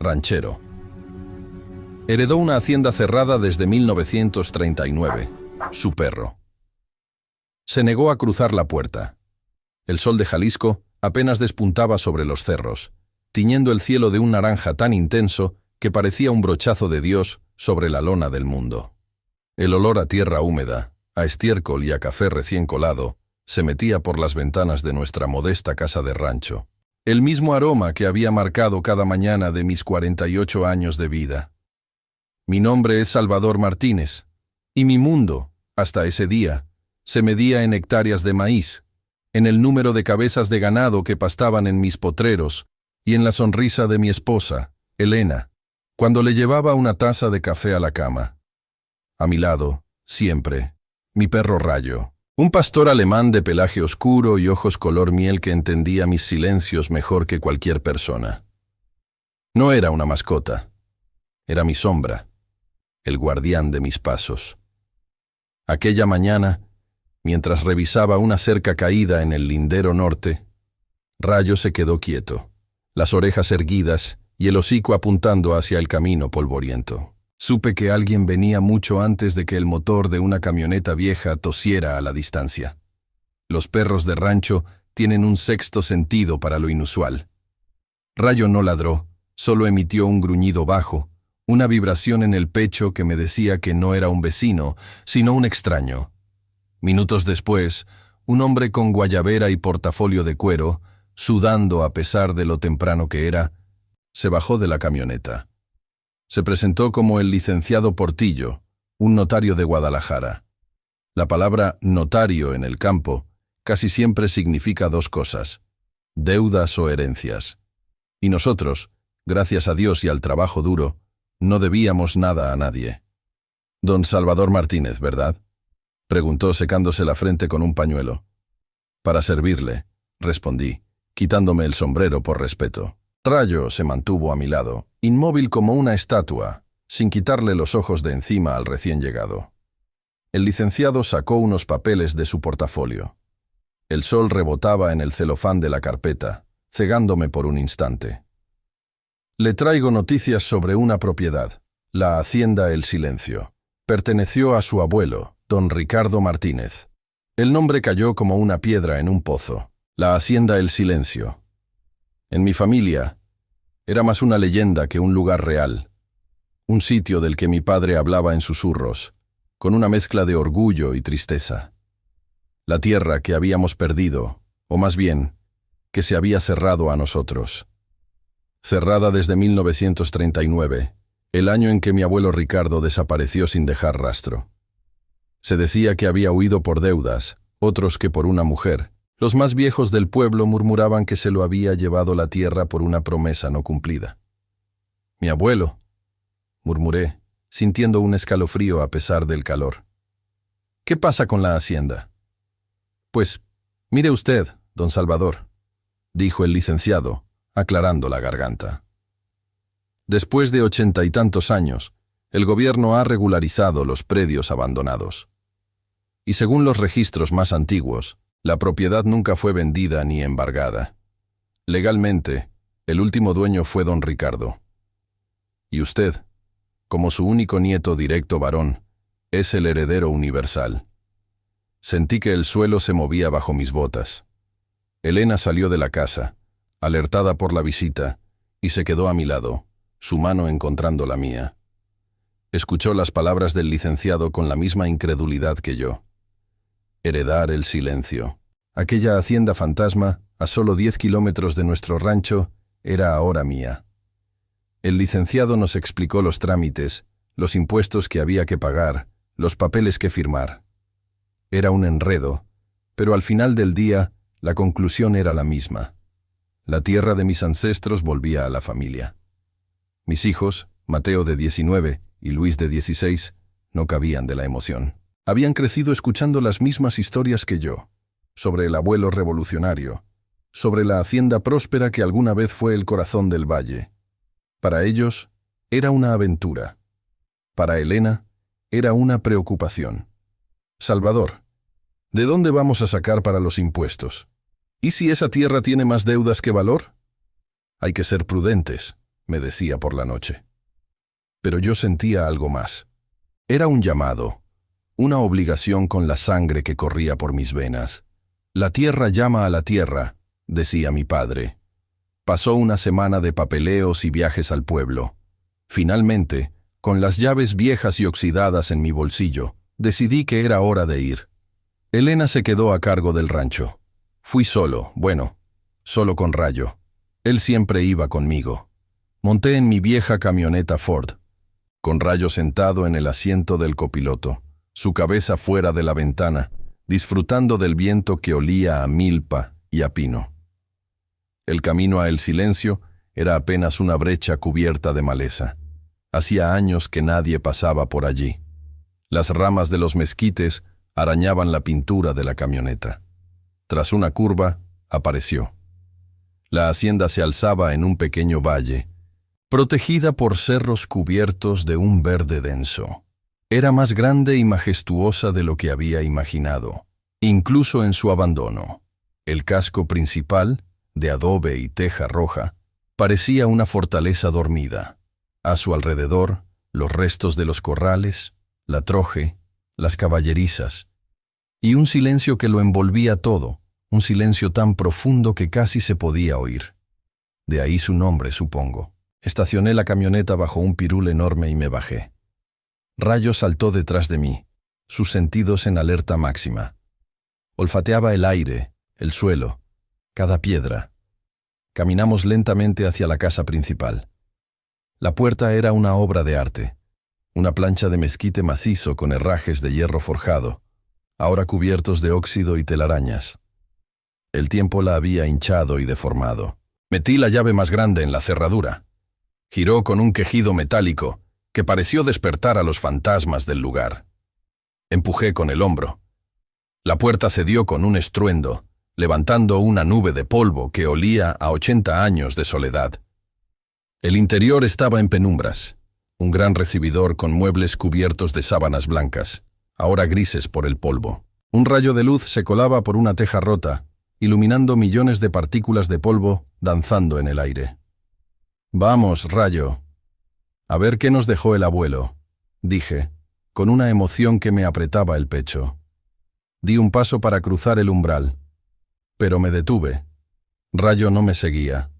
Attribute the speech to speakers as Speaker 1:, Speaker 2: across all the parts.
Speaker 1: ranchero. Heredó una hacienda cerrada desde 1939, su perro. Se negó a cruzar la puerta. El sol de Jalisco apenas despuntaba sobre los cerros, tiñendo el cielo de un naranja tan intenso que parecía un brochazo de Dios sobre la lona del mundo. El olor a tierra húmeda, a estiércol y a café recién colado, se metía por las ventanas de nuestra modesta casa de rancho. El mismo aroma que había marcado cada mañana de mis 48 años de vida. Mi nombre es Salvador Martínez, y mi mundo, hasta ese día, se medía en hectáreas de maíz, en el número de cabezas de ganado que pastaban en mis potreros y en la sonrisa de mi esposa, Elena, cuando le llevaba una taza de café a la cama. A mi lado, siempre, mi perro Rayo, un pastor alemán de pelaje oscuro y ojos color miel que entendía mis silencios mejor que cualquier persona. No era una mascota, era mi sombra, el guardián de mis pasos. Aquella mañana, mientras revisaba una cerca caída en el lindero norte, Rayo se quedó quieto, las orejas erguidas y el hocico apuntando hacia el camino polvoriento. Supe que alguien venía mucho antes de que el motor de una camioneta vieja tosiera a la distancia. Los perros de rancho tienen un sexto sentido para lo inusual. Rayo no ladró, solo emitió un gruñido bajo, una vibración en el pecho que me decía que no era un vecino, sino un extraño. Minutos después, un hombre con guayabera y portafolio de cuero, sudando a pesar de lo temprano que era, se bajó de la camioneta. Se presentó como el licenciado Portillo, un notario de Guadalajara. La palabra notario en el campo casi siempre significa dos cosas: deudas o herencias. Y nosotros, gracias a Dios y al trabajo duro, no debíamos nada a nadie. Don Salvador Martínez, ¿verdad?, preguntó secándose la frente con un pañuelo. Para servirle, respondí, quitándome el sombrero por respeto. Rayo se mantuvo a mi lado, inmóvil como una estatua, sin quitarle los ojos de encima al recién llegado. El licenciado sacó unos papeles de su portafolio. El sol rebotaba en el celofán de la carpeta, cegándome por un instante. Le traigo noticias sobre una propiedad, la hacienda El Silencio. Perteneció a su abuelo, don Ricardo Martínez. El nombre cayó como una piedra en un pozo. La hacienda El Silencio. En mi familia, era más una leyenda que un lugar real. Un sitio del que mi padre hablaba en susurros, con una mezcla de orgullo y tristeza. La tierra que habíamos perdido, o más bien, que se había cerrado a nosotros. Cerrada desde 1939, el año en que mi abuelo Ricardo desapareció sin dejar rastro. Se decía que había huido por deudas, otros que por una mujer. Los más viejos del pueblo murmuraban que se lo había llevado la tierra por una promesa no cumplida. «Mi abuelo», murmuré, sintiendo un escalofrío a pesar del calor. «¿Qué pasa con la hacienda?» «Pues, mire usted, don Salvador», dijo el licenciado, aclarando la garganta. Después de 80 y tantos años, el gobierno ha regularizado los predios abandonados. Y según los registros más antiguos, la propiedad nunca fue vendida ni embargada. Legalmente, el último dueño fue don Ricardo. Y usted, como su único nieto directo varón, es el heredero universal. Sentí que el suelo se movía bajo mis botas. Elena salió de la casa, alertada por la visita, y se quedó a mi lado, su mano encontrando la mía. Escuchó las palabras del licenciado con la misma incredulidad que yo. Heredar El Silencio. Aquella hacienda fantasma, a solo 10 kilómetros de nuestro rancho, era ahora mía. El licenciado nos explicó los trámites, los impuestos que había que pagar, los papeles que firmar. Era un enredo, pero al final del día, la conclusión era la misma. La tierra de mis ancestros volvía a la familia. Mis hijos, Mateo de 19 y Luis de 16, no cabían de la emoción. Habían crecido escuchando las mismas historias que yo, sobre el abuelo revolucionario, sobre la hacienda próspera que alguna vez fue el corazón del valle. Para ellos, era una aventura. Para Elena, era una preocupación. Salvador, ¿de dónde vamos a sacar para los impuestos? ¿Y si esa tierra tiene más deudas que valor? Hay que ser prudentes. me decía por la noche. Pero yo sentía algo más. Era un llamado, una obligación con la sangre que corría por mis venas. La tierra llama a la tierra, decía mi padre. Pasó una semana de papeleos y viajes al pueblo. Finalmente, con las llaves viejas y oxidadas en mi bolsillo, decidí que era hora de ir. Elena se quedó a cargo del rancho. Fui solo, solo con Rayo. Él siempre iba conmigo. Monté en mi vieja camioneta Ford, con Rayo sentado en el asiento del copiloto, su cabeza fuera de la ventana, disfrutando del viento que olía a milpa y a pino. El camino a El Silencio era apenas una brecha cubierta de maleza. Hacía años que nadie pasaba por allí. Las ramas de los mezquites arañaban la pintura de la camioneta. Tras una curva, apareció. La hacienda se alzaba en un pequeño valle, protegida por cerros cubiertos de un verde denso. Era más grande y majestuosa de lo que había imaginado, incluso en su abandono. El casco principal, de adobe y teja roja, parecía una fortaleza dormida. A su alrededor, los restos de los corrales, la troje, las caballerizas, y un silencio que lo envolvía todo, un silencio tan profundo que casi se podía oír. De ahí su nombre, supongo. Estacioné la camioneta bajo un pirul enorme y me bajé. Rayo saltó detrás de mí, sus sentidos en alerta máxima. Olfateaba el aire, el suelo, cada piedra. Caminamos lentamente hacia la casa principal. La puerta era una obra de arte, una plancha de mezquite macizo con herrajes de hierro forjado, ahora cubiertos de óxido y telarañas. El tiempo la había hinchado y deformado. Metí la llave más grande en la cerradura. Giró con un quejido metálico que pareció despertar a los fantasmas del lugar. Empujé con el hombro. La puerta cedió con un estruendo, levantando una nube de polvo que olía a 80 años de soledad. El interior estaba en penumbras, un gran recibidor con muebles cubiertos de sábanas blancas, ahora grises por el polvo. Un rayo de luz se colaba por una teja rota, iluminando millones de partículas de polvo danzando en el aire. «Vamos, Rayo. A ver qué nos dejó el abuelo», dije, con una emoción que me apretaba el pecho. Di un paso para cruzar el umbral, pero me detuve. Rayo no me seguía.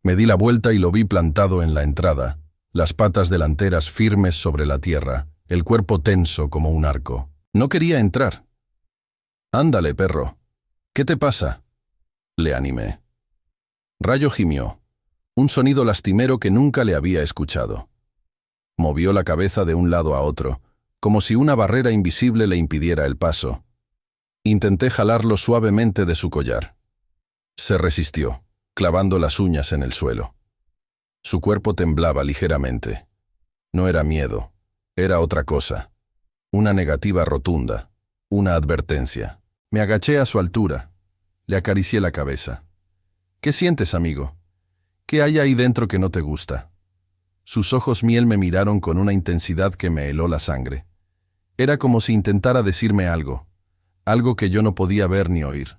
Speaker 1: Me di la vuelta y lo vi plantado en la entrada, las patas delanteras firmes sobre la tierra, el cuerpo tenso como un arco. No quería entrar. «Ándale, perro. ¿Qué te pasa?», le animé. Rayo gimió, un sonido lastimero que nunca le había escuchado. Movió la cabeza de un lado a otro, como si una barrera invisible le impidiera el paso. Intenté jalarlo suavemente de su collar. Se resistió, clavando las uñas en el suelo. Su cuerpo temblaba ligeramente. No era miedo, era otra cosa. Una negativa rotunda, una advertencia. Me agaché a su altura. Le acaricié la cabeza. «¿Qué sientes, amigo? ¿Qué hay ahí dentro que no te gusta?». Sus ojos miel me miraron con una intensidad que me heló la sangre. Era como si intentara decirme algo que yo no podía ver ni oír.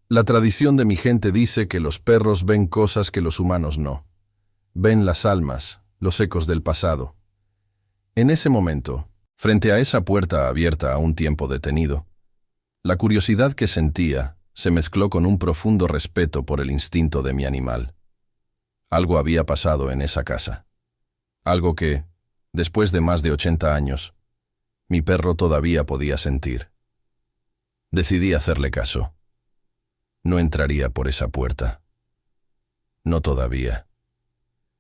Speaker 1: La tradición de mi gente dice que los perros ven cosas que los humanos no. Ven las almas, los ecos del pasado. En ese momento, frente a esa puerta abierta a un tiempo detenido, la curiosidad que sentía se mezcló con un profundo respeto por el instinto de mi animal. Algo había pasado en esa casa. Algo que, después de más de 80 años, mi perro todavía podía sentir. Decidí hacerle caso. No entraría por esa puerta. No todavía.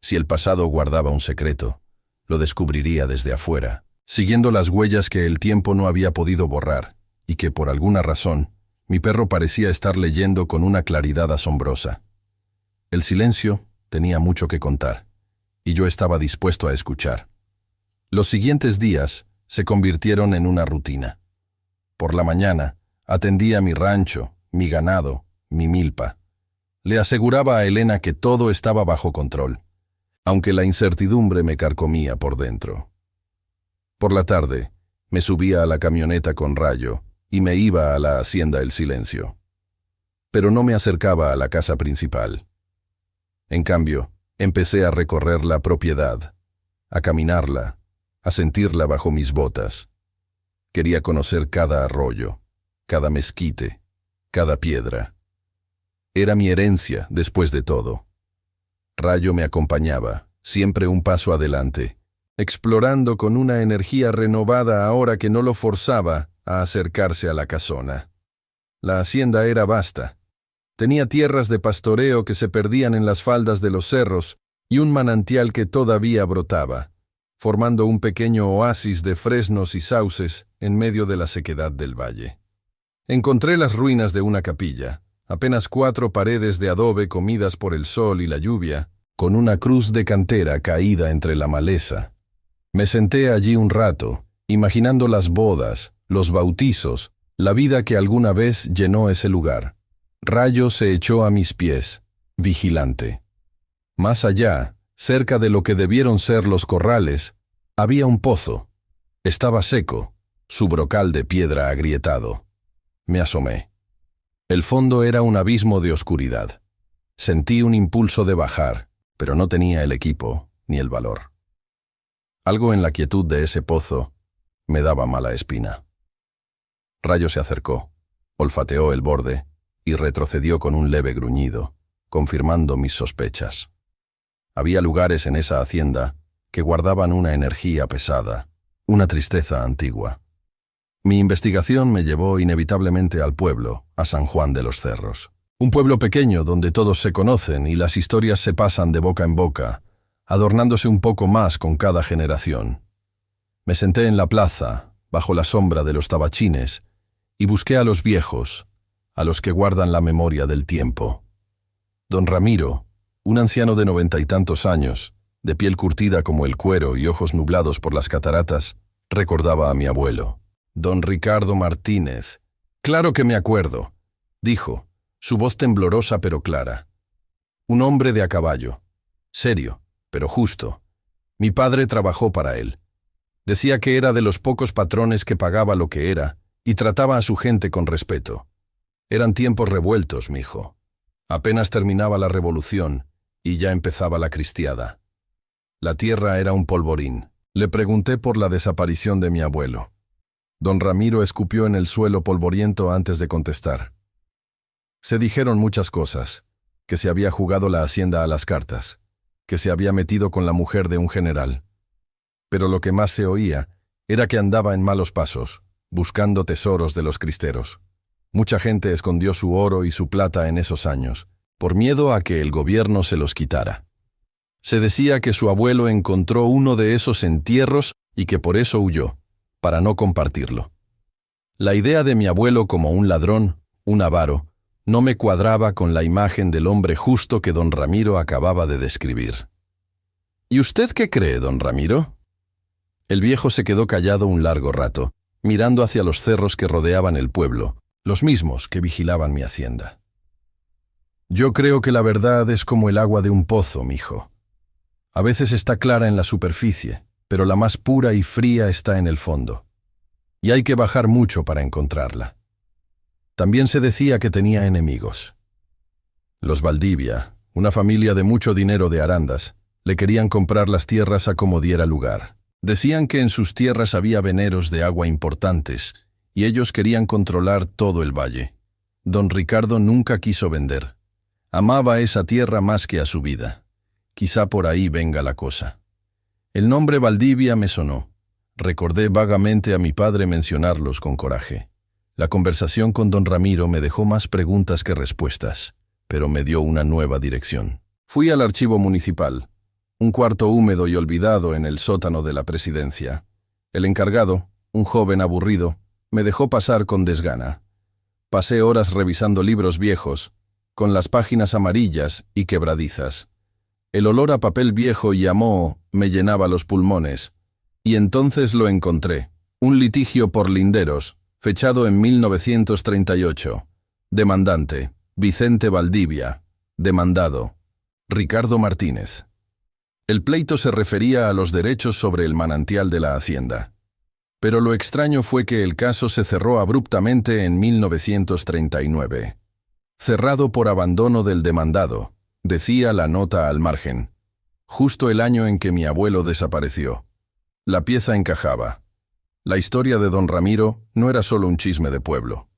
Speaker 1: Si el pasado guardaba un secreto, lo descubriría desde afuera, siguiendo las huellas que el tiempo no había podido borrar y que, por alguna razón, mi perro parecía estar leyendo con una claridad asombrosa. El silencio tenía mucho que contar, y yo estaba dispuesto a escuchar. Los siguientes días se convirtieron en una rutina. Por la mañana, atendía mi rancho, mi ganado, mi milpa. Le aseguraba a Elena que todo estaba bajo control, aunque la incertidumbre me carcomía por dentro. Por la tarde, me subía a la camioneta con Rayo y me iba a la hacienda El Silencio. Pero no me acercaba a la casa principal. En cambio, Empecé a recorrer la propiedad, a caminarla, a sentirla bajo mis botas. Quería conocer cada arroyo, cada mezquite, cada piedra. Era mi herencia, después de todo. Rayo me acompañaba, siempre un paso adelante, explorando con una energía renovada ahora que no lo forzaba a acercarse a la casona. La hacienda era vasta. Tenía tierras de pastoreo que se perdían en las faldas de los cerros y un manantial que todavía brotaba, formando un pequeño oasis de fresnos y sauces en medio de la sequedad del valle. Encontré las ruinas de una capilla, apenas 4 paredes de adobe comidas por el sol y la lluvia, con una cruz de cantera caída entre la maleza. Me senté allí un rato, imaginando las bodas, los bautizos, la vida que alguna vez llenó ese lugar. Rayo se echó a mis pies, vigilante. Más allá, cerca de lo que debieron ser los corrales, había un pozo. Estaba seco, su brocal de piedra agrietado. Me asomé. El fondo era un abismo de oscuridad. Sentí un impulso de bajar, pero no tenía el equipo ni el valor. Algo en la quietud de ese pozo me daba mala espina. Rayo se acercó, olfateó el borde y retrocedió con un leve gruñido, confirmando mis sospechas. Había lugares en esa hacienda que guardaban una energía pesada, una tristeza antigua. Mi investigación me llevó inevitablemente al pueblo, a San Juan de los Cerros. Un pueblo pequeño donde todos se conocen y las historias se pasan de boca en boca, adornándose un poco más con cada generación. Me senté en la plaza, bajo la sombra de los tabachines, y busqué a los viejos, a los que guardan la memoria del tiempo. Don Ramiro, un anciano de 90 y tantos años, de piel curtida como el cuero y ojos nublados por las cataratas, recordaba a mi abuelo. Don Ricardo Martínez. Claro que me acuerdo, dijo, su voz temblorosa pero clara. Un hombre de a caballo, serio, pero justo. Mi padre trabajó para él. Decía que era de los pocos patrones que pagaba lo que era y trataba a su gente con respeto. Eran tiempos revueltos, mijo. Apenas terminaba la revolución y ya empezaba la cristiada. La tierra era un polvorín. Le pregunté por la desaparición de mi abuelo. Don Ramiro escupió en el suelo polvoriento antes de contestar. Se dijeron muchas cosas, que se había jugado la hacienda a las cartas, que se había metido con la mujer de un general. Pero lo que más se oía era que andaba en malos pasos, buscando tesoros de los cristeros. Mucha gente escondió su oro y su plata en esos años, por miedo a que el gobierno se los quitara. Se decía que su abuelo encontró uno de esos entierros y que por eso huyó, para no compartirlo. La idea de mi abuelo como un ladrón, un avaro, no me cuadraba con la imagen del hombre justo que don Ramiro acababa de describir. ¿Y usted qué cree, don Ramiro? El viejo se quedó callado un largo rato, mirando hacia los cerros que rodeaban el pueblo, los mismos que vigilaban mi hacienda. Yo creo que la verdad es como el agua de un pozo, mijo. A veces está clara en la superficie, pero la más pura y fría está en el fondo. Y hay que bajar mucho para encontrarla. También se decía que tenía enemigos. Los Valdivia, una familia de mucho dinero de Arandas, le querían comprar las tierras a como diera lugar. Decían que en sus tierras había veneros de agua importantes, y ellos querían controlar todo el valle. Don Ricardo nunca quiso vender. Amaba esa tierra más que a su vida. Quizá por ahí venga la cosa. El nombre Valdivia me sonó. Recordé vagamente a mi padre mencionarlos con coraje. La conversación con don Ramiro me dejó más preguntas que respuestas, pero me dio una nueva dirección. Fui al archivo municipal, un cuarto húmedo y olvidado en el sótano de la presidencia. El encargado, un joven aburrido, me dejó pasar con desgana. Pasé horas revisando libros viejos, con las páginas amarillas y quebradizas. El olor a papel viejo y a moho me llenaba los pulmones, y entonces lo encontré, un litigio por linderos, fechado en 1938. Demandante, Vicente Valdivia. Demandado, Ricardo Martínez. El pleito se refería a los derechos sobre el manantial de la hacienda. Pero lo extraño fue que el caso se cerró abruptamente en 1939. Cerrado por abandono del demandado, decía la nota al margen. justo el año en que mi abuelo desapareció. La pieza encajaba. La historia de don Ramiro no era solo un chisme de pueblo.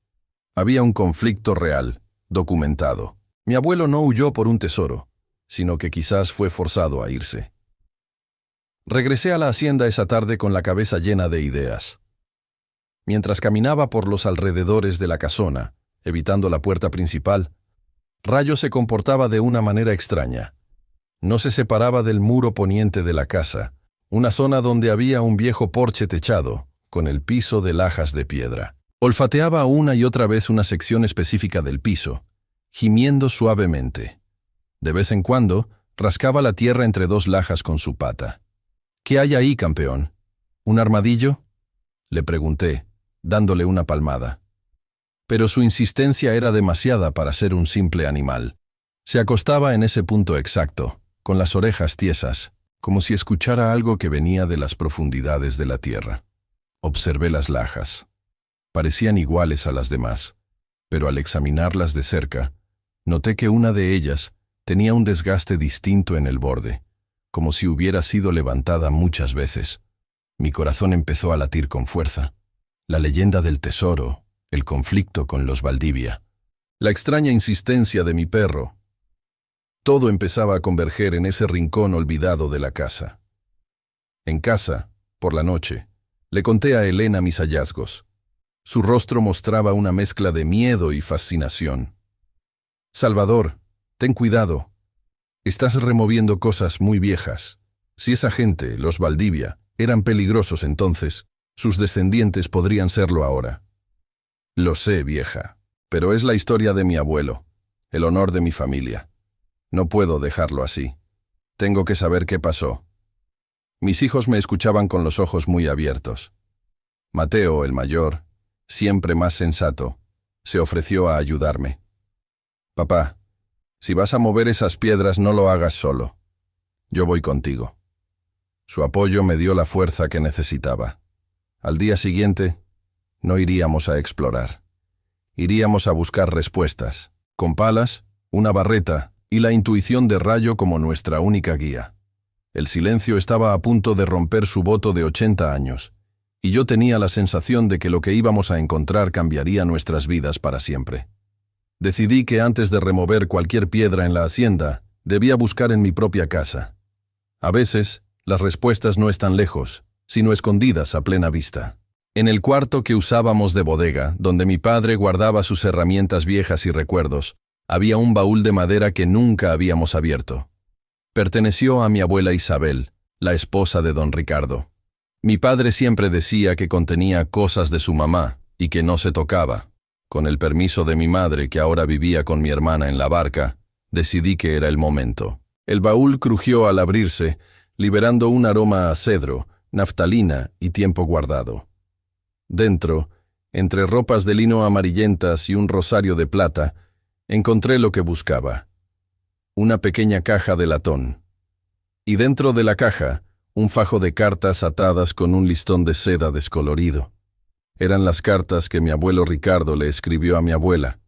Speaker 1: Había un conflicto real, documentado. Mi abuelo no huyó por un tesoro, sino que quizás fue forzado a irse. Regresé a la hacienda esa tarde con la cabeza llena de ideas. Mientras caminaba por los alrededores de la casona, evitando la puerta principal, Rayo se comportaba de una manera extraña. No se separaba del muro poniente de la casa, una zona donde había un viejo porche techado, con el piso de lajas de piedra. Olfateaba una y otra vez una sección específica del piso, gimiendo suavemente. De vez en cuando, rascaba la tierra entre dos lajas con su pata. «¿Qué hay ahí, campeón? ¿Un armadillo?», le pregunté, dándole una palmada. Pero su insistencia era demasiada para ser un simple animal. Se acostaba en ese punto exacto, con las orejas tiesas, como si escuchara algo que venía de las profundidades de la tierra. Observé las lajas. Parecían iguales a las demás, pero al examinarlas de cerca, noté que una de ellas tenía un desgaste distinto en el borde, como si hubiera sido levantada muchas veces. Mi corazón empezó a latir con fuerza. La leyenda del tesoro, el conflicto con los Valdivia, la extraña insistencia de mi perro. Todo empezaba a converger en ese rincón olvidado de la casa. En casa, por la noche, le conté a Elena mis hallazgos. Su rostro mostraba una mezcla de miedo y fascinación. «Salvador, ten cuidado. Estás removiendo cosas muy viejas. Si esa gente, los Valdivia, eran peligrosos entonces, sus descendientes podrían serlo ahora». «Lo sé, vieja, pero es la historia de mi abuelo, el honor de mi familia. No puedo dejarlo así. Tengo que saber qué pasó». Mis hijos me escuchaban con los ojos muy abiertos. Mateo, el mayor, siempre más sensato, se ofreció a ayudarme. «Papá, si vas a mover esas piedras no lo hagas solo. Yo voy contigo». Su apoyo me dio la fuerza que necesitaba. Al día siguiente, no iríamos a explorar. Iríamos a buscar respuestas, con palas, una barreta y la intuición de Rayo como nuestra única guía. El silencio estaba a punto de romper su voto de 80 años, y yo tenía la sensación de que lo que íbamos a encontrar cambiaría nuestras vidas para siempre. Decidí que antes de remover cualquier piedra en la hacienda, debía buscar en mi propia casa. A veces, las respuestas no están lejos, sino escondidas a plena vista. En el cuarto que usábamos de bodega, donde mi padre guardaba sus herramientas viejas y recuerdos, había un baúl de madera que nunca habíamos abierto. Perteneció a mi abuela Isabel, la esposa de don Ricardo. Mi padre siempre decía que contenía cosas de su mamá y que no se tocaba. Con el permiso de mi madre, que ahora vivía con mi hermana en la barca, decidí que era el momento. El baúl crujió al abrirse, liberando un aroma a cedro, naftalina y tiempo guardado. Dentro, entre ropas de lino amarillentas y un rosario de plata, encontré lo que buscaba. Una pequeña caja de latón. Y dentro de la caja, un fajo de cartas atadas con un listón de seda descolorido. Eran las cartas que mi abuelo Ricardo le escribió a mi abuela.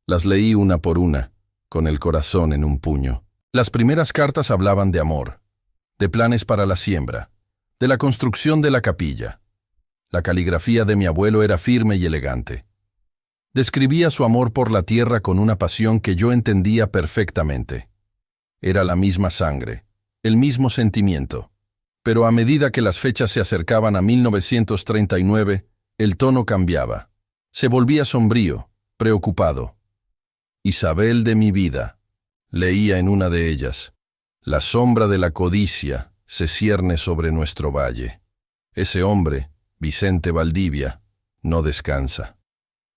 Speaker 1: Las leí una por una, con el corazón en un puño. Las primeras cartas hablaban de amor, de planes para la siembra, de la construcción de la capilla. La caligrafía de mi abuelo era firme y elegante. Describía su amor por la tierra con una pasión que yo entendía perfectamente. Era la misma sangre, el mismo sentimiento. Pero a medida que las fechas se acercaban a 1939, el tono cambiaba. Se volvía sombrío, preocupado. «Isabel de mi vida», leía en una de ellas. «La sombra de la codicia se cierne sobre nuestro valle. Ese hombre, Vicente Valdivia, no descansa.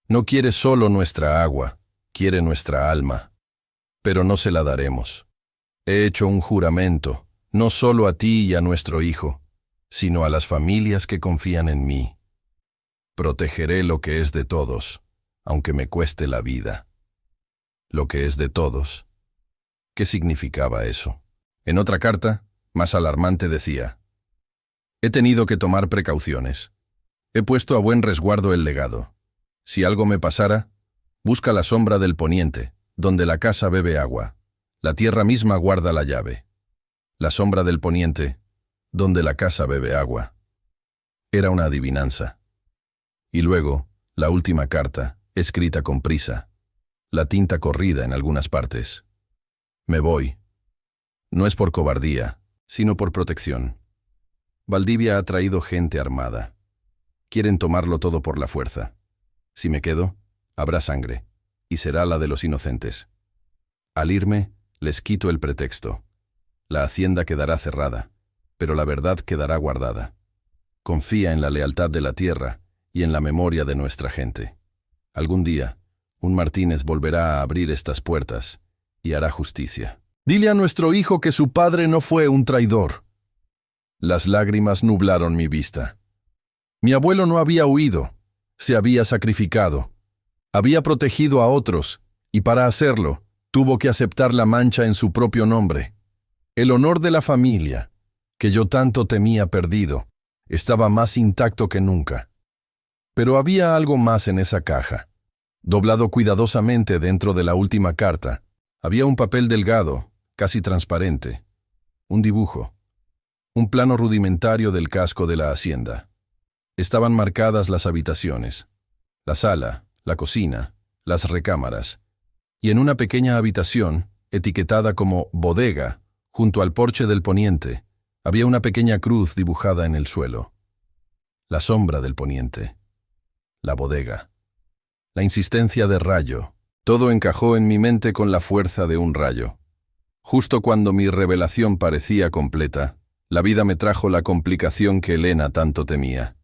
Speaker 1: No quiere solo nuestra agua, quiere nuestra alma. Pero no se la daremos. He hecho un juramento, no solo a ti y a nuestro hijo, sino a las familias que confían en mí. Protegeré lo que es de todos, aunque me cueste la vida». Lo que es de todos. ¿Qué significaba eso? En otra carta, más alarmante, decía: «He tenido que tomar precauciones. He puesto a buen resguardo el legado. Si algo me pasara, busca la sombra del poniente, donde la casa bebe agua. La tierra misma guarda la llave. La sombra del poniente, donde la casa bebe agua. Era una adivinanza. Y luego, la última carta, escrita con prisa. La tinta corrida en algunas partes. Me voy. No es por cobardía, sino por protección. Valdivia ha traído gente armada. Quieren tomarlo todo por la fuerza. Si me quedo, habrá sangre, y será la de los inocentes. Al irme, les quito el pretexto. La hacienda quedará cerrada, pero la verdad quedará guardada. Confía en la lealtad de la tierra y en la memoria de nuestra gente. Algún día, un Martínez volverá a abrir estas puertas y hará justicia. Dile a nuestro hijo que su padre no fue un traidor. Las lágrimas nublaron mi vista. Mi abuelo no había huido, se había sacrificado. Había protegido a otros, y para hacerlo, tuvo que aceptar la mancha en su propio nombre. El honor de la familia, que yo tanto temía perdido, estaba más intacto que nunca. Pero había algo más en esa caja. Doblado cuidadosamente dentro de la última carta, había un papel delgado, casi transparente. Un dibujo. Un plano rudimentario del casco de la hacienda. Estaban marcadas las habitaciones, la sala, la cocina, las recámaras, y en una pequeña habitación, etiquetada como bodega, junto al porche del poniente, había una pequeña cruz dibujada en el suelo. La sombra del poniente. La bodega. La insistencia de Rayo. Todo encajó en mi mente con la fuerza de un rayo. Justo cuando mi revelación parecía completa, la vida me trajo la complicación que Elena tanto temía.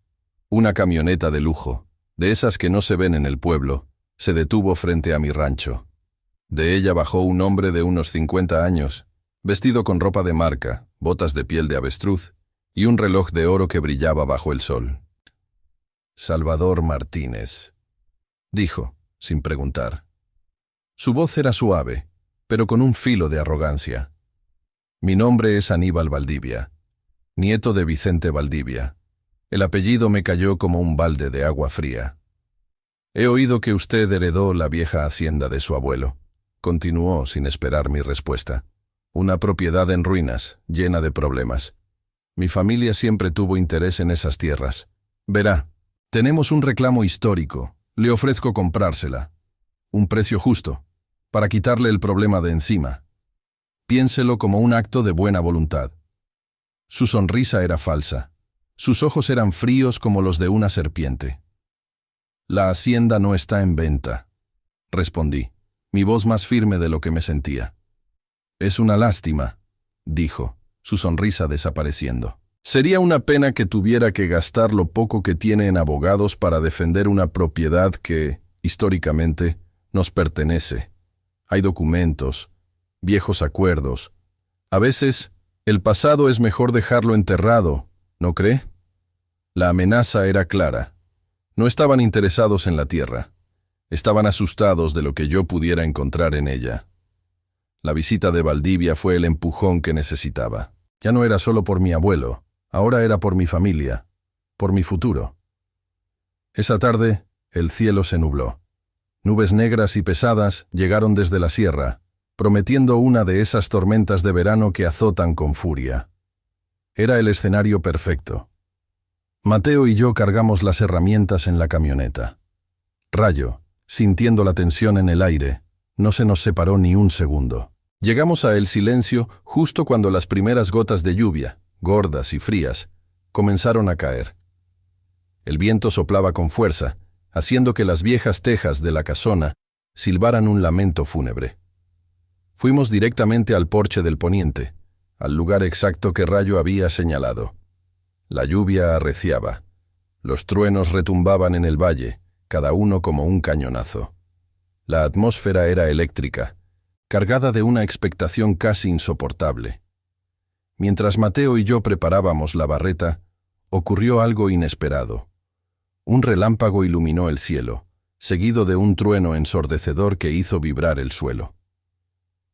Speaker 1: Una camioneta de lujo, de esas que no se ven en el pueblo, se detuvo frente a mi rancho. De ella bajó un hombre de unos 50 años, vestido con ropa de marca, botas de piel de avestruz y un reloj de oro que brillaba bajo el sol. Salvador Martínez, dijo, sin preguntar. Su voz era suave, pero con un filo de arrogancia. Mi nombre es Aníbal Valdivia, nieto de Vicente Valdivia. El apellido me cayó como un balde de agua fría. He oído que usted heredó la vieja hacienda de su abuelo. Continuó sin esperar mi respuesta. Una propiedad en ruinas, llena de problemas. Mi familia siempre tuvo interés en esas tierras. Verá, tenemos un reclamo histórico. Le ofrezco comprársela. Un precio justo, para quitarle el problema de encima. Piénselo como un acto de buena voluntad. Su sonrisa era falsa. Sus ojos eran fríos como los de una serpiente. La hacienda no está en venta, respondí, mi voz más firme de lo que me sentía. Es una lástima, dijo, su sonrisa desapareciendo. Sería una pena que tuviera que gastar lo poco que tiene en abogados para defender una propiedad que, históricamente, nos pertenece. Hay documentos, viejos acuerdos. A veces, el pasado es mejor dejarlo enterrado, ¿no cree? La amenaza era clara. No estaban interesados en la tierra. Estaban asustados de lo que yo pudiera encontrar en ella. La visita de Valdivia fue el empujón que necesitaba. Ya no era solo por mi abuelo, ahora era por mi familia, por mi futuro. Esa tarde, el cielo se nubló. Nubes negras y pesadas llegaron desde la sierra, prometiendo una de esas tormentas de verano que azotan con furia. Era el escenario perfecto. Mateo y yo cargamos las herramientas en la camioneta. Rayo, sintiendo la tensión en el aire, no se nos separó ni un segundo. Llegamos a El Silencio justo cuando las primeras gotas de lluvia, gordas y frías, comenzaron a caer. El viento soplaba con fuerza, haciendo que las viejas tejas de la casona silbaran un lamento fúnebre. Fuimos directamente al porche del poniente, al lugar exacto que Rayo había señalado. La lluvia arreciaba. Los truenos retumbaban en el valle, cada uno como un cañonazo. La atmósfera era eléctrica, cargada de una expectación casi insoportable. Mientras Mateo y yo preparábamos la barreta, ocurrió algo inesperado. Un relámpago iluminó el cielo, seguido de un trueno ensordecedor que hizo vibrar el suelo.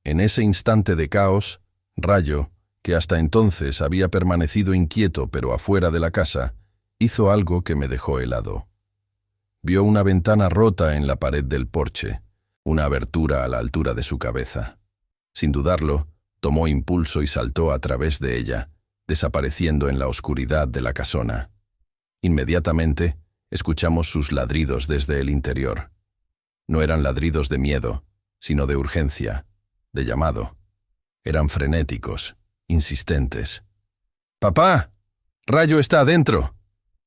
Speaker 1: En ese instante de caos, Rayo, que hasta entonces había permanecido inquieto pero afuera de la casa, hizo algo que me dejó helado. Vio una ventana rota en la pared del porche, una abertura a la altura de su cabeza. Sin dudarlo, Tomó impulso y saltó a través de ella, desapareciendo en la oscuridad de la casona. Inmediatamente, escuchamos sus ladridos desde el interior. No eran ladridos de miedo, sino de urgencia, de llamado. Eran frenéticos, insistentes. «¡Papá! ¡Rayo está adentro!»,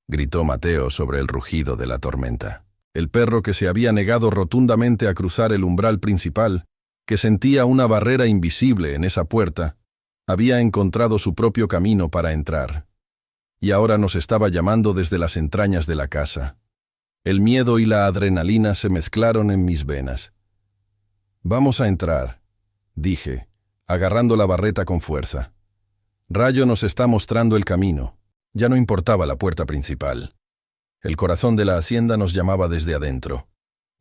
Speaker 1: gritó Mateo sobre el rugido de la tormenta. El perro, que se había negado rotundamente a cruzar el umbral principal, que sentía una barrera invisible en esa puerta, había encontrado su propio camino para entrar. Y ahora nos estaba llamando desde las entrañas de la casa. El miedo y la adrenalina se mezclaron en mis venas. «Vamos a entrar», dije, agarrando la barreta con fuerza. Rayo nos está mostrando el camino. Ya no importaba la puerta principal. El corazón de la hacienda nos llamaba desde adentro,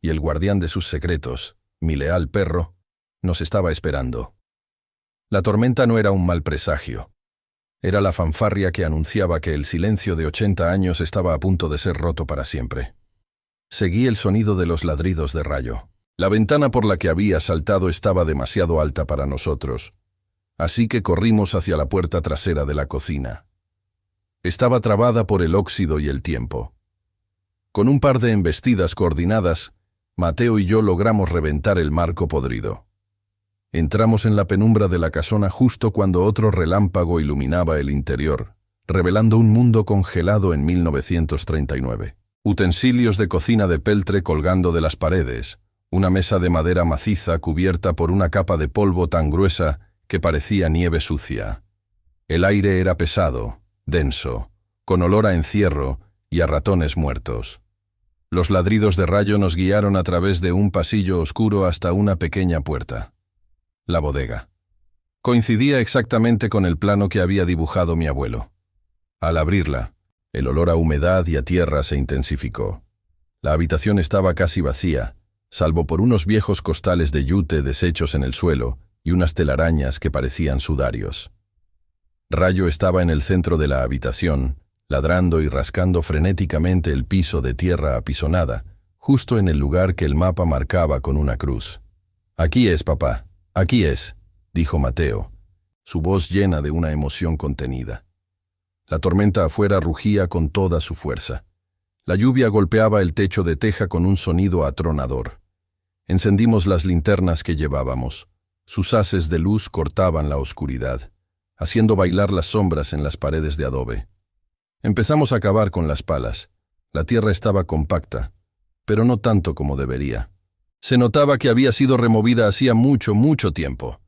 Speaker 1: y el guardián de sus secretos, mi leal perro, nos estaba esperando. La tormenta no era un mal presagio. Era la fanfarria que anunciaba que el silencio de 80 años estaba a punto de ser roto para siempre. Seguí el sonido de los ladridos de Rayo. La ventana por la que había saltado estaba demasiado alta para nosotros, así que corrimos hacia la puerta trasera de la cocina. Estaba trabada por el óxido y el tiempo. Con un par de embestidas coordinadas, Mateo y yo logramos reventar el marco podrido. Entramos en la penumbra de la casona justo cuando otro relámpago iluminaba el interior, revelando un mundo congelado en 1939. Utensilios de cocina de peltre colgando de las paredes, una mesa de madera maciza cubierta por una capa de polvo tan gruesa que parecía nieve sucia. El aire era pesado, denso, con olor a encierro y a ratones muertos. Los ladridos de Rayo nos guiaron a través de un pasillo oscuro hasta una pequeña puerta. La bodega. Coincidía exactamente con el plano que había dibujado mi abuelo. Al abrirla, el olor a humedad y a tierra se intensificó. La habitación estaba casi vacía, salvo por unos viejos costales de yute deshechos en el suelo y unas telarañas que parecían sudarios. Rayo estaba en el centro de la habitación, ladrando y rascando frenéticamente el piso de tierra apisonada, justo en el lugar que el mapa marcaba con una cruz. «Aquí es, papá, aquí es», dijo Mateo, su voz llena de una emoción contenida. La tormenta afuera rugía con toda su fuerza. La lluvia golpeaba el techo de teja con un sonido atronador. Encendimos las linternas que llevábamos. Sus haces de luz cortaban la oscuridad, haciendo bailar las sombras en las paredes de adobe. Empezamos a cavar con las palas. La tierra estaba compacta, pero no tanto como debería. Se notaba que había sido removida hacía mucho, mucho tiempo.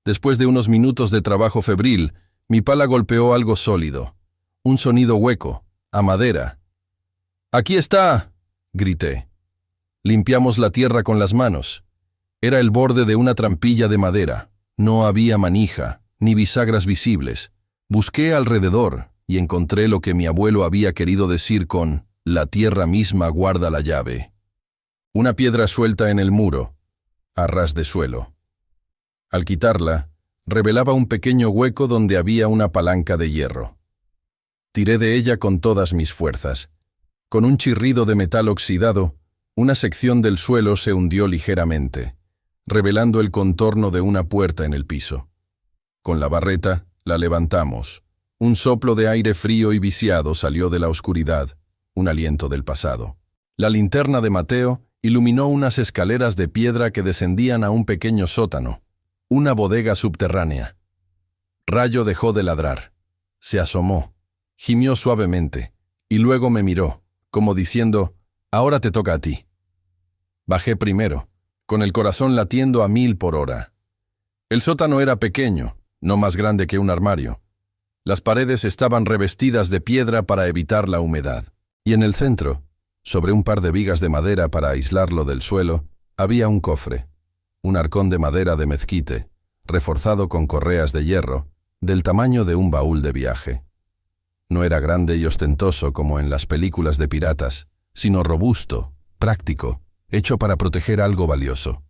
Speaker 1: Después de unos minutos de trabajo febril, mi pala golpeó algo sólido. Un sonido hueco, a madera. «¡Aquí está!», grité. Limpiamos la tierra con las manos. Era el borde de una trampilla de madera. No había manija, ni bisagras visibles. Busqué alrededor y encontré lo que mi abuelo había querido decir con «la tierra misma guarda la llave». Una piedra suelta en el muro, a ras de suelo. Al quitarla, revelaba un pequeño hueco donde había una palanca de hierro. Tiré de ella con todas mis fuerzas. Con un chirrido de metal oxidado, una sección del suelo se hundió ligeramente, revelando el contorno de una puerta en el piso. Con la barreta, la levantamos. Un soplo de aire frío y viciado salió de la oscuridad, un aliento del pasado. La linterna de Mateo iluminó unas escaleras de piedra que descendían a un pequeño sótano, una bodega subterránea. Rayo dejó de ladrar. Se asomó, gimió suavemente, y luego me miró, como diciendo, «Ahora te toca a ti». Bajé primero, con el corazón latiendo a 1000 por hora. El sótano era pequeño, no más grande que un armario. Las paredes estaban revestidas de piedra para evitar la humedad. Y en el centro, sobre un par de vigas de madera para aislarlo del suelo, había un cofre, un arcón de madera de mezquite, reforzado con correas de hierro, del tamaño de un baúl de viaje. No era grande y ostentoso como en las películas de piratas, sino robusto, práctico, hecho para proteger algo valioso.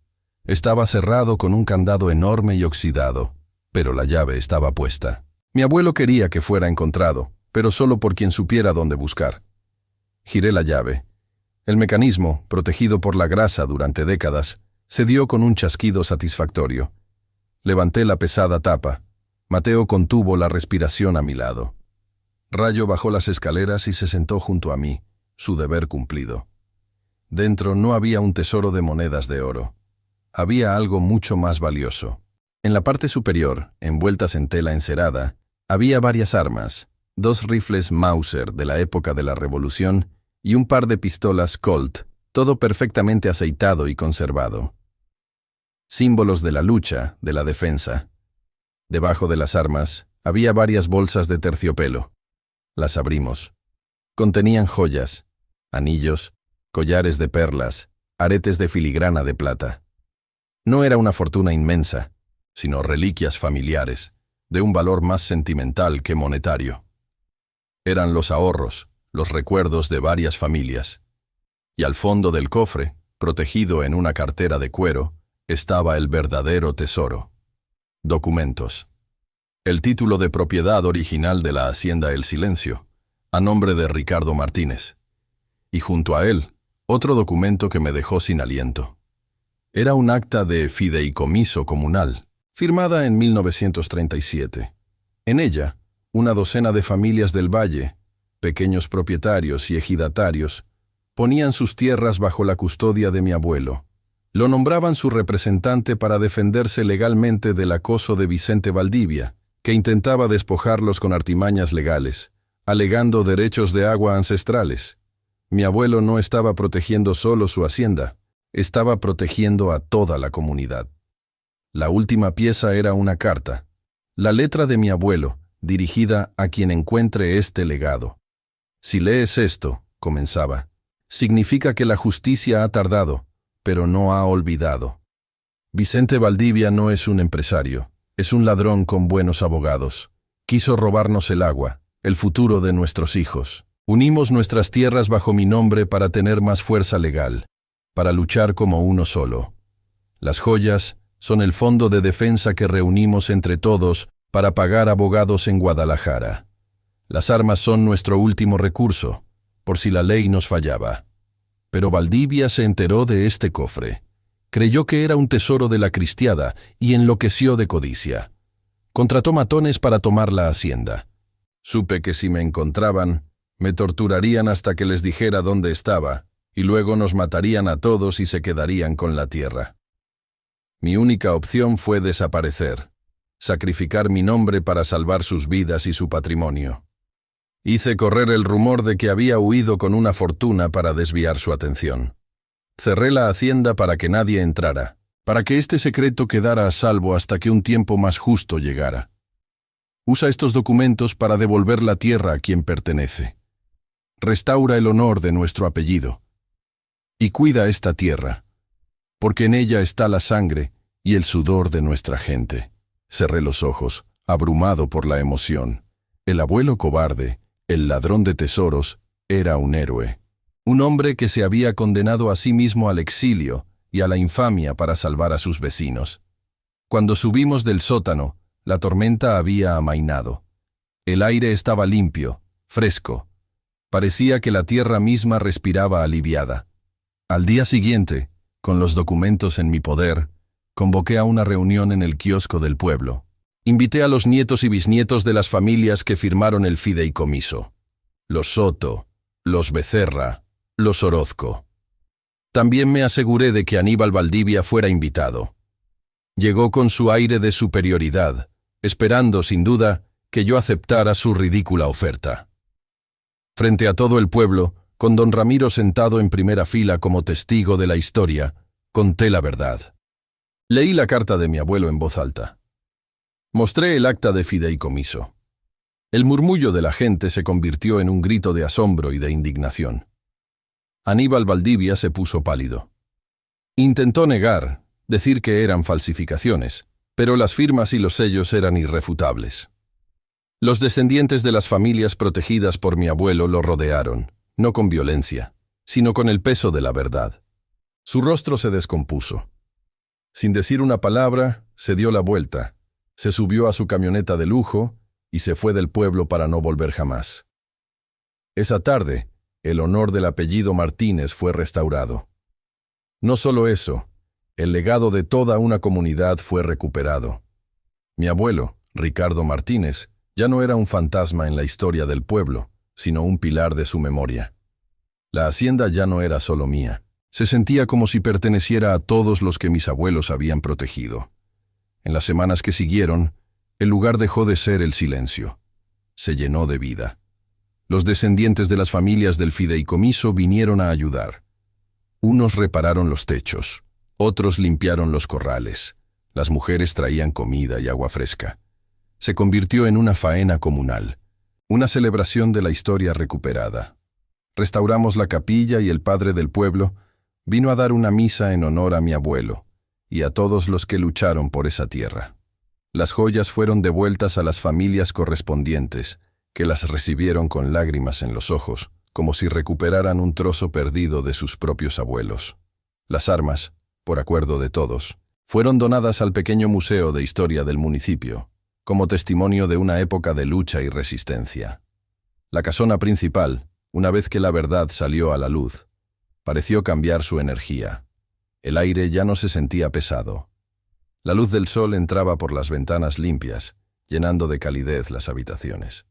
Speaker 1: Estaba cerrado con un candado enorme y oxidado, pero la llave estaba puesta. Mi abuelo quería que fuera encontrado, pero solo por quien supiera dónde buscar. Giré la llave. El mecanismo, protegido por la grasa durante décadas, se dio con un chasquido satisfactorio. Levanté la pesada tapa. Mateo contuvo la respiración a mi lado. Rayo bajó las escaleras y se sentó junto a mí, su deber cumplido. Dentro no había un tesoro de monedas de oro. Había algo mucho más valioso. En la parte superior, envueltas en tela encerada, había varias armas, 2 rifles Mauser de la época de la Revolución y un par de pistolas Colt, todo perfectamente aceitado y conservado. Símbolos de la lucha, de la defensa. Debajo de las armas había varias bolsas de terciopelo. Las abrimos. Contenían joyas, anillos, collares de perlas, aretes de filigrana de plata. No era una fortuna inmensa, sino reliquias familiares, de un valor más sentimental que monetario. Eran los ahorros, los recuerdos de varias familias. Y al fondo del cofre, protegido en una cartera de cuero, estaba el verdadero tesoro. Documentos. El título de propiedad original de la Hacienda El Silencio, a nombre de Ricardo Martínez. Y junto a él, otro documento que me dejó sin aliento. Era un acta de fideicomiso comunal, firmada en 1937. En ella, una docena de familias del valle, pequeños propietarios y ejidatarios, ponían sus tierras bajo la custodia de mi abuelo. Lo nombraban su representante para defenderse legalmente del acoso de Vicente Valdivia, que intentaba despojarlos con artimañas legales, alegando derechos de agua ancestrales. Mi abuelo no estaba protegiendo solo su hacienda, estaba protegiendo a toda la comunidad. La última pieza era una carta, la letra de mi abuelo, dirigida a quien encuentre este legado. Si lees esto, comenzaba, significa que la justicia ha tardado, pero no ha olvidado. Vicente Valdivia no es un empresario, es un ladrón con buenos abogados. Quiso robarnos el agua, el futuro de nuestros hijos. Unimos nuestras tierras bajo mi nombre para tener más fuerza legal, para luchar como uno solo. Las joyas son el fondo de defensa que reunimos entre todos para pagar abogados en Guadalajara. Las armas son nuestro último recurso, por si la ley nos fallaba. Pero Valdivia se enteró de este cofre. Creyó que era un tesoro de la cristiada y enloqueció de codicia. Contrató matones para tomar la hacienda. Supe que si me encontraban, me torturarían hasta que les dijera dónde estaba, y luego nos matarían a todos y se quedarían con la tierra. Mi única opción fue desaparecer, sacrificar mi nombre para salvar sus vidas y su patrimonio. Hice correr el rumor de que había huido con una fortuna para desviar su atención. Cerré la hacienda para que nadie entrara, para que este secreto quedara a salvo hasta que un tiempo más justo llegara. Usa estos documentos para devolver la tierra a quien pertenece. Restaura el honor de nuestro apellido. Y cuida esta tierra, porque en ella está la sangre y el sudor de nuestra gente. Cerré los ojos, abrumado por la emoción. El abuelo cobarde, el ladrón de tesoros, era un héroe. Un hombre que se había condenado a sí mismo al exilio y a la infamia para salvar a sus vecinos. Cuando subimos del sótano, la tormenta había amainado. El aire estaba limpio, fresco. Parecía que la tierra misma respiraba aliviada. Al día siguiente, con los documentos en mi poder, convoqué a una reunión en el kiosco del pueblo. Invité a los nietos y bisnietos de las familias que firmaron el fideicomiso. Los Soto, los Becerra, los Orozco. También me aseguré de que Aníbal Valdivia fuera invitado. Llegó con su aire de superioridad, esperando, sin duda, que yo aceptara su ridícula oferta. Frente a todo el pueblo, con don Ramiro sentado en primera fila como testigo de la historia, conté la verdad. Leí la carta de mi abuelo en voz alta. Mostré el acta de fideicomiso. El murmullo de la gente se convirtió en un grito de asombro y de indignación. Aníbal Valdivia se puso pálido. Intentó negar, decir que eran falsificaciones, pero las firmas y los sellos eran irrefutables. Los descendientes de las familias protegidas por mi abuelo lo rodearon, no con violencia, sino con el peso de la verdad. Su rostro se descompuso. Sin decir una palabra, se dio la vuelta, se subió a su camioneta de lujo y se fue del pueblo para no volver jamás. Esa tarde, el honor del apellido Martínez fue restaurado. No solo eso, el legado de toda una comunidad fue recuperado. Mi abuelo, Ricardo Martínez, ya no era un fantasma en la historia del pueblo, sino un pilar de su memoria. La hacienda ya no era solo mía. Se sentía como si perteneciera a todos los que mis abuelos habían protegido. En las semanas que siguieron, el lugar dejó de ser el silencio. Se llenó de vida. Los descendientes de las familias del fideicomiso vinieron a ayudar. Unos repararon los techos, otros limpiaron los corrales. Las mujeres traían comida y agua fresca. Se convirtió en una faena comunal, una celebración de la historia recuperada. Restauramos la capilla y el padre del pueblo vino a dar una misa en honor a mi abuelo y a todos los que lucharon por esa tierra. Las joyas fueron devueltas a las familias correspondientes, que las recibieron con lágrimas en los ojos, como si recuperaran un trozo perdido de sus propios abuelos. Las armas, por acuerdo de todos, fueron donadas al pequeño museo de historia del municipio, como testimonio de una época de lucha y resistencia. La casona principal, una vez que la verdad salió a la luz, pareció cambiar su energía. El aire ya no se sentía pesado. La luz del sol entraba por las ventanas limpias, llenando de calidez las habitaciones.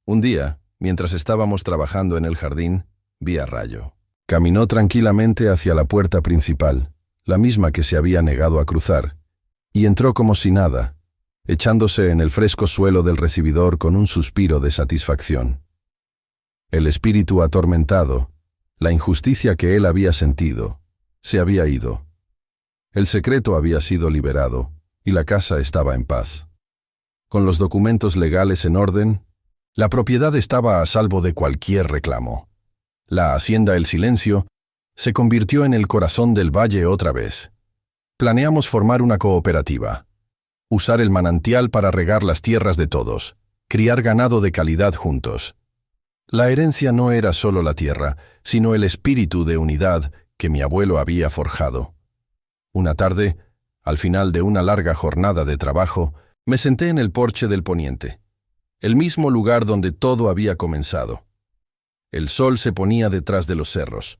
Speaker 1: Un día, mientras estábamos trabajando en el jardín, vi a Rayo. Caminó tranquilamente hacia la puerta principal, la misma que se había negado a cruzar, y entró como si nada, echándose en el fresco suelo del recibidor con un suspiro de satisfacción. El espíritu atormentado, la injusticia que él había sentido, se había ido. El secreto había sido liberado y la casa estaba en paz. Con los documentos legales en orden, la propiedad estaba a salvo de cualquier reclamo. La hacienda El Silencio se convirtió en el corazón del valle otra vez. Planeamos formar una cooperativa, usar el manantial para regar las tierras de todos, criar ganado de calidad juntos. La herencia no era solo la tierra, sino el espíritu de unidad que mi abuelo había forjado. Una tarde, al final de una larga jornada de trabajo, me senté en el porche del poniente, el mismo lugar donde todo había comenzado. El sol se ponía detrás de los cerros,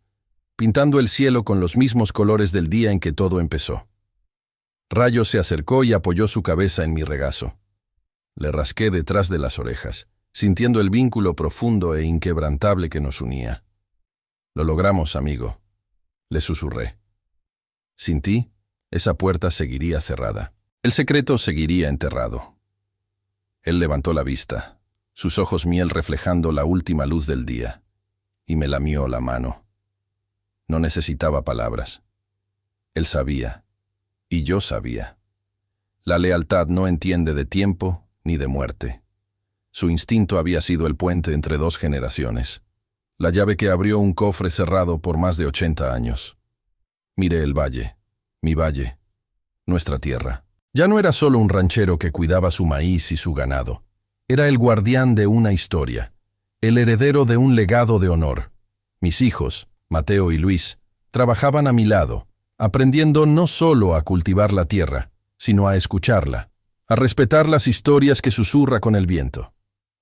Speaker 1: pintando el cielo con los mismos colores del día en que todo empezó. Rayo se acercó y apoyó su cabeza en mi regazo. Le rasqué detrás de las orejas, sintiendo el vínculo profundo e inquebrantable que nos unía. «Lo logramos, amigo», le susurré. «Sin ti, esa puerta seguiría cerrada. El secreto seguiría enterrado». Él levantó la vista, sus ojos miel reflejando la última luz del día, y me lamió la mano. No necesitaba palabras. Él sabía, y yo sabía. La lealtad no entiende de tiempo ni de muerte. Su instinto había sido el puente entre dos generaciones, la llave que abrió un cofre cerrado por más de 80 años. Miré el valle, mi valle, nuestra tierra. Ya no era solo un ranchero que cuidaba su maíz y su ganado. Era el guardián de una historia, el heredero de un legado de honor. Mis hijos, Mateo y Luis, trabajaban a mi lado, aprendiendo no solo a cultivar la tierra, sino a escucharla, a respetar las historias que susurra con el viento.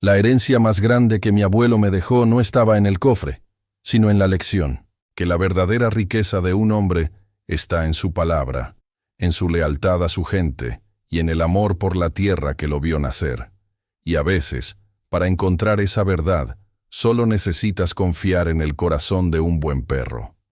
Speaker 1: La herencia más grande que mi abuelo me dejó no estaba en el cofre, sino en la lección, que la verdadera riqueza de un hombre está en su palabra, en su lealtad a su gente y en el amor por la tierra que lo vio nacer. Y a veces, para encontrar esa verdad, solo necesitas confiar en el corazón de un buen perro.